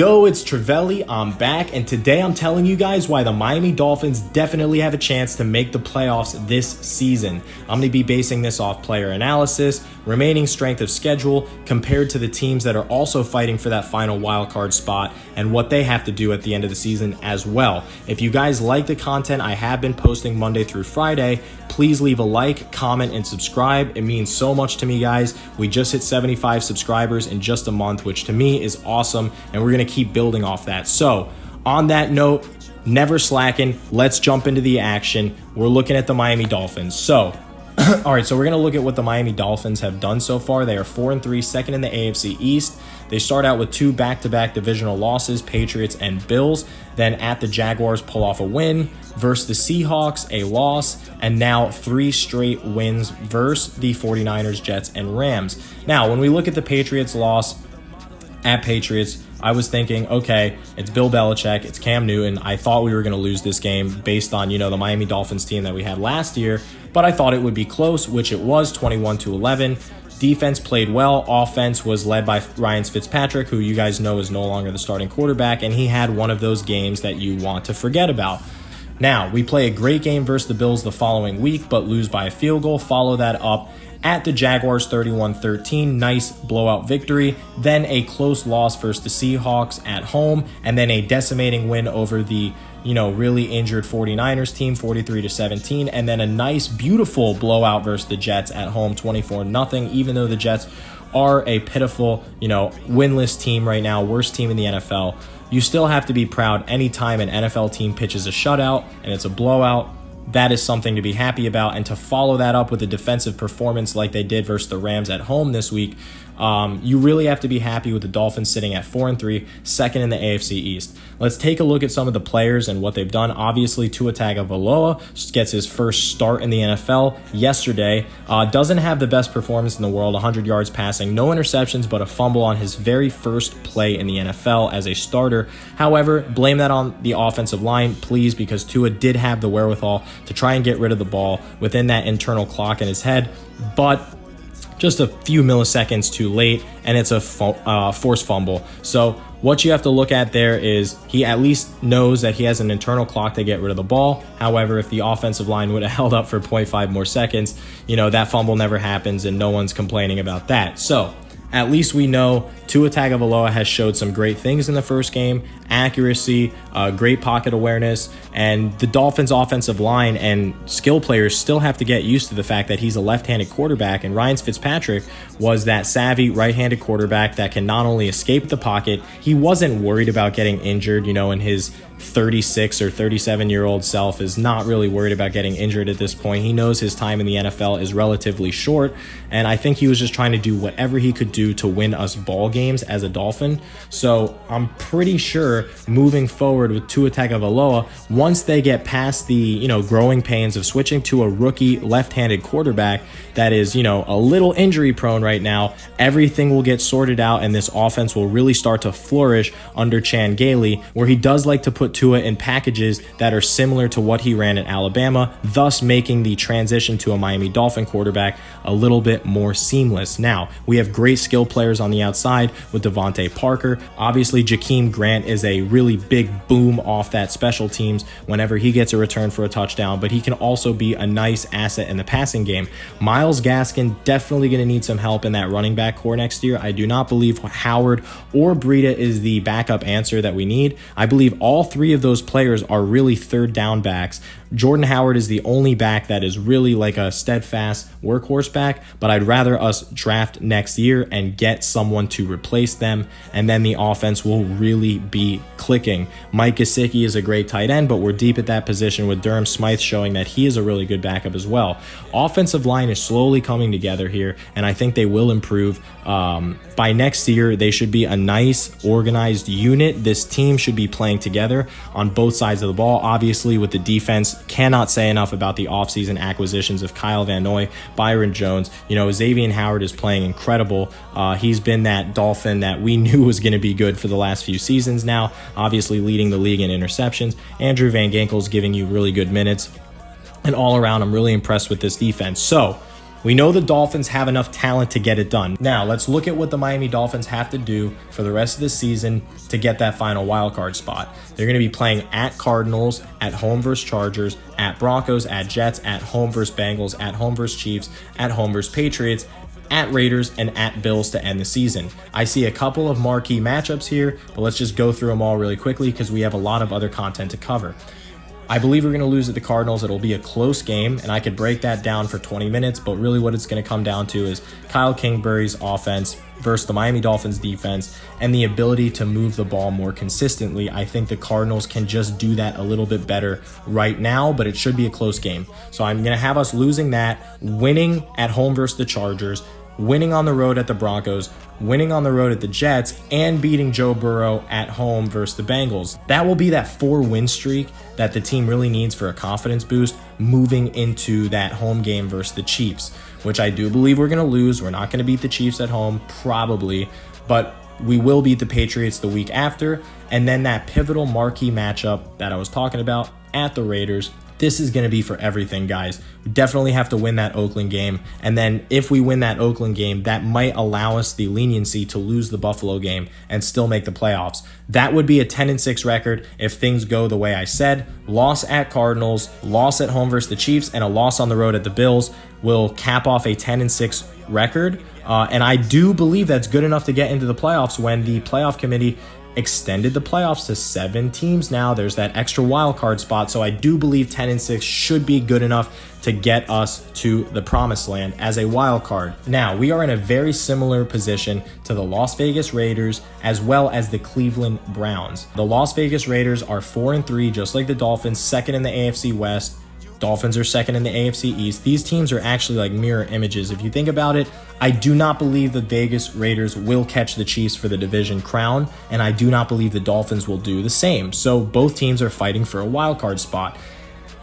Yo, it's Travelli, I'm back, and today I'm telling you guys why the Miami Dolphins definitely have a chance to make the playoffs this season. I'm going to be basing this off player analysis, remaining strength of schedule, compared to the teams that are also fighting for that final wildcard spot, and what they have to do at the end of the season as well. If you guys like the content I have been posting Monday through Friday, please leave a like, comment, and subscribe. It means so much to me, guys. We just hit 75 subscribers in just a month, which to me is awesome, and we're going to keep building off that. So on that note, never slacking. Let's jump into the action. We're looking at the Miami Dolphins. So all right, so we're going to look at what the Miami Dolphins have done so far. They are 4-3, second in the AFC East. They start out with two back-to-back divisional losses, Patriots and Bills. Then at the Jaguars, pull off a win. Versus the Seahawks, a loss. And now 3 straight wins versus the 49ers, Jets, and Rams. Now, when we look at the Patriots loss at Patriots, I was thinking, okay, it's Bill Belichick, it's Cam Newton. I thought we were going to lose this game based on, the Miami Dolphins team that we had last year, but I thought it would be close, which it was, 21-11. Defense played well. Offense was led by Ryan Fitzpatrick, who you guys know is no longer the starting quarterback, and he had one of those games that you want to forget about. Now, we play a great game versus the Bills the following week, but lose by a field goal. Follow that up at the Jaguars, 31-13, nice blowout victory. Then a close loss versus the Seahawks at home, and then a decimating win over the really injured 49ers team, 43-17, and then a nice, beautiful blowout versus the Jets at home, 24-0, even though the Jets are a pitiful, winless team right now, worst team in the NFL. You still have to be proud anytime an NFL team pitches a shutout and it's a blowout. That is something to be happy about, and to follow that up with a defensive performance like they did versus the Rams at home this week, you really have to be happy with the Dolphins sitting at 4-3, second in the AFC East. Let's take a look at some of the players and what they've done. Obviously, Tua Tagovailoa gets his first start in the NFL yesterday. Doesn't have the best performance in the world, 100 yards passing, no interceptions, but a fumble on his very first play in the NFL as a starter. However, blame that on the offensive line, please, because Tua did have the wherewithal to try and get rid of the ball within that internal clock in his head, but just a few milliseconds too late, and it's a forced fumble. So what you have to look at there is he at least knows that he has an internal clock to get rid of the ball. However, if the offensive line would have held up for 0.5 more seconds, that fumble never happens, and no one's complaining about that. So at least we know Tua Tagovailoa has showed some great things in the first game, accuracy, great pocket awareness, and the Dolphins' offensive line and skill players still have to get used to the fact that he's a left-handed quarterback, and Ryan Fitzpatrick was that savvy right-handed quarterback that can not only escape the pocket, he wasn't worried about getting injured, and his 36 or 37-year-old self is not really worried about getting injured at this point. He knows his time in the NFL is relatively short, and I think he was just trying to do whatever he could do to win us ball games as a Dolphin. So I'm pretty sure moving forward with Tua Tagovailoa, once they get past the growing pains of switching to a rookie left-handed quarterback that is a little injury prone right now, everything will get sorted out, and this offense will really start to flourish under Chan Gailey, where he does like to put Tua in packages that are similar to what he ran at Alabama, thus making the transition to a Miami Dolphin quarterback a little bit more seamless. Now, we have great skill players on the outside with Devontae Parker. Obviously, Jakeem Grant is a really big boom off that special teams whenever he gets a return for a touchdown, but he can also be a nice asset in the passing game. Myles Gaskin definitely going to need some help in that running back core next year. I do not believe Howard or Breida is the backup answer that we need. I believe all three of those players are really third down backs. Jordan Howard is the only back that is really like a steadfast workhorse back, but I'd rather us draft next year and get someone to replace them, and then the offense will really be clicking. Mike Gesicki is a great tight end, but we're deep at that position with Durham Smythe showing that he is a really good backup as well. Offensive line is slowly coming together here, and I think they will improve. By next year, they should be a nice, organized unit. This team should be playing together on both sides of the ball. Obviously, with the defense, cannot say enough about the offseason acquisitions of Kyle Van Noy, Byron Jones. Xavier Howard is playing incredible. He's been that Dolphin that we knew was going to be good for the last few seasons now, obviously leading the league in interceptions. Andrew Van Ginkel's giving you really good minutes. And all around, I'm really impressed with this defense. So We know the Dolphins have enough talent to get it done. Now, let's look at what the Miami Dolphins have to do for the rest of the season to get that final wildcard spot. They're going to be playing at Cardinals, at home versus Chargers, at Broncos, at Jets, at home versus Bengals, at home versus Chiefs, at home versus Patriots, at Raiders, and at Bills to end the season. I see a couple of marquee matchups here, but let's just go through them all really quickly because we have a lot of other content to cover. I believe we're going to lose at the Cardinals. It'll be a close game, and I could break that down for 20 minutes, but really what it's going to come down to is Kyle Kingsbury's offense versus the Miami Dolphins defense and the ability to move the ball more consistently. I think the Cardinals can just do that a little bit better right now, but it should be a close game. So I'm going to have us losing that, winning at home versus the Chargers, winning on the road at the Broncos, winning on the road at the Jets, and beating Joe Burrow at home versus the Bengals. That will be that 4-win streak that the team really needs for a confidence boost moving into that home game versus the Chiefs, which I do believe we're going to lose. We're not going to beat the Chiefs at home, probably, but we will beat the Patriots the week after. And then that pivotal marquee matchup that I was talking about at the Raiders. This is going to be for everything, guys. We definitely have to win that Oakland game. And then if we win that Oakland game, that might allow us the leniency to lose the Buffalo game and still make the playoffs. That would be a 10-6 record if things go the way I said. Loss at Cardinals, loss at home versus the Chiefs, and a loss on the road at the Bills will cap off a 10-6 record. And I do believe that's good enough to get into the playoffs when the playoff committee extended the playoffs to 7 teams now. There's that extra wild card spot, so I do believe 10-6 should be good enough to get us to the promised land as a wild card. Now, we are in a very similar position to the Las Vegas Raiders as well as the Cleveland Browns. The Las Vegas Raiders are 4-3, just like the Dolphins, second in the AFC West. Dolphins are second in the AFC East. These teams are actually like mirror images. If you think about it, I do not believe the Vegas Raiders will catch the Chiefs for the division crown, and I do not believe the Dolphins will do the same. So both teams are fighting for a wild card spot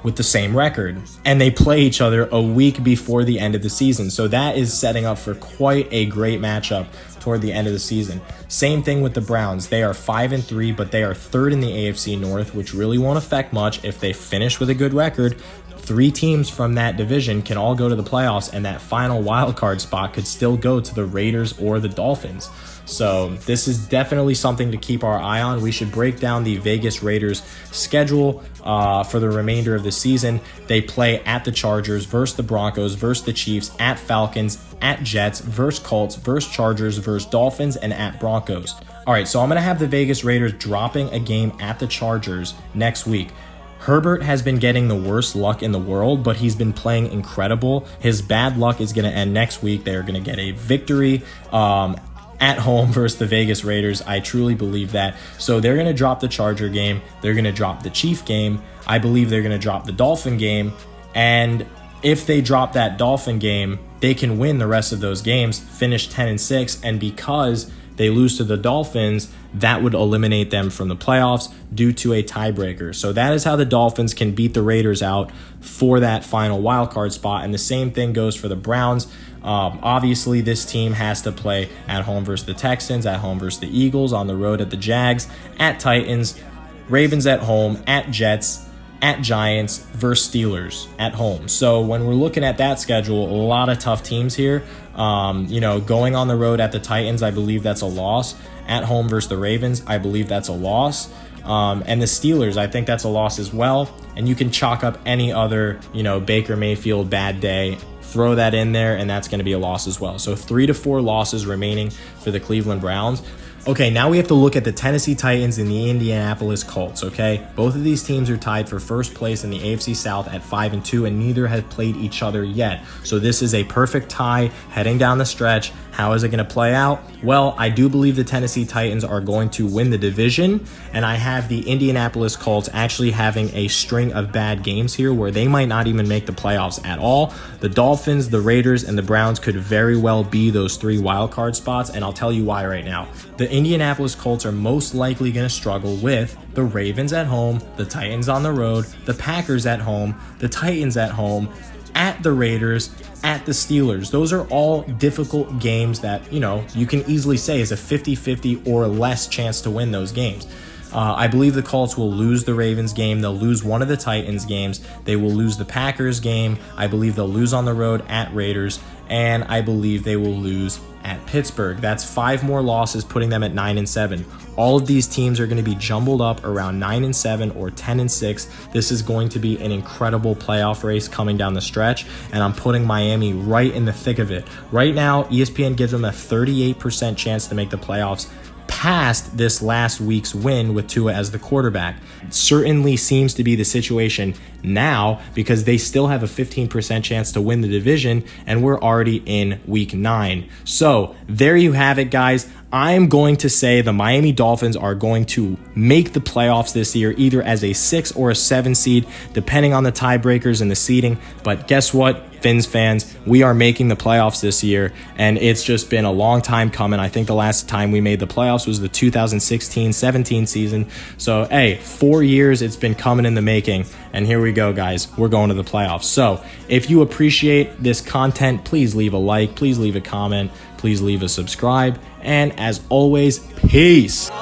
with the same record, and they play each other a week before the end of the season. So that is setting up for quite a great matchup toward the end of the season. Same thing with the Browns. They are 5-3, but they are third in the AFC North, which really won't affect much if they finish with a good record. 3 teams from that division can all go to the playoffs, and that final wild card spot could still go to the Raiders or the Dolphins. So this is definitely something to keep our eye on. We should break down the Vegas Raiders schedule for the remainder of the season. They play at the Chargers versus the Broncos versus the Chiefs, at Falcons, at Jets versus Colts versus Chargers versus Dolphins, and at Broncos. All right, so I'm going to have the Vegas Raiders dropping a game at the Chargers next week. Herbert has been getting the worst luck in the world, but he's been playing incredible. His bad luck is going to end next week. They're going to get a victory at home versus the Vegas Raiders. I truly believe that. So they're going to drop the Charger game. They're going to drop the Chief game. I believe they're going to drop the Dolphin game. And if they drop that Dolphin game, they can win the rest of those games, finish 10-6. And because they lose to the Dolphins, that would eliminate them from the playoffs due to a tiebreaker. So that is how the Dolphins can beat the Raiders out for that final wildcard spot. And the same thing goes for the Browns. Obviously, this team has to play at home versus the Texans, at home versus the Eagles, on the road at the Jags, at Titans, Ravens at home, at Jets, at Giants versus Steelers at home. So when we're looking at that schedule, a lot of tough teams here. Going on the road at the Titans, I believe that's a loss. At home versus the Ravens, I believe that's a loss. And the Steelers, I think that's a loss as well. And you can chalk up any other, Baker Mayfield bad day, throw that in there, and that's going to be a loss as well. So 3 to 4 losses remaining for the Cleveland Browns. Okay, now we have to look at the Tennessee Titans and the Indianapolis Colts, okay? Both of these teams are tied for first place in the AFC South at 5-2, and neither have played each other yet. So this is a perfect tie heading down the stretch. How is it going to play out? Well, I do believe the Tennessee Titans are going to win the division, and I have the Indianapolis Colts actually having a string of bad games here where they might not even make the playoffs at all. The Dolphins, the Raiders, and the Browns could very well be those 3 wildcard spots, and I'll tell you why right now. The Indianapolis Colts are most likely going to struggle with the Ravens at home, the Titans on the road, the Packers at home, the Titans at home, at the Raiders, at the Steelers. Those are all difficult games that, you can easily say is a 50-50 or less chance to win those games. I believe the Colts will lose the Ravens game. They'll lose one of the Titans games. They will lose the Packers game. I believe they'll lose on the road at Raiders. And I believe they will lose at Pittsburgh. That's 5 more losses, putting them at 9-7. All of these teams are going to be jumbled up around 9-7 or 10-6. This is going to be an incredible playoff race coming down the stretch, and I'm putting Miami right in the thick of it. Right now, ESPN gives them a 38% chance to make the playoffs, past this last week's win with Tua as the quarterback. It certainly seems to be the situation now, because they still have a 15% chance to win the division, and we're already in week 9. So there you have it, guys. I'm going to say the Miami Dolphins are going to make the playoffs this year, either as a 6 or a 7 seed, depending on the tiebreakers and the seeding. But guess what, Fins fans? We are making the playoffs this year, and it's just been a long time coming. I think the last time we made the playoffs was the 2016-17 season. So, hey, 4 years it's been coming in the making, and here we go, guys. We're going to the playoffs. So, if you appreciate this content, please leave a like, please leave a comment, please leave a subscribe, and as always, peace. You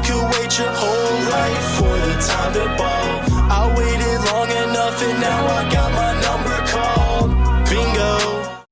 could wait your whole life for the time to ball. I waited long enough and now I got my number called. Bingo.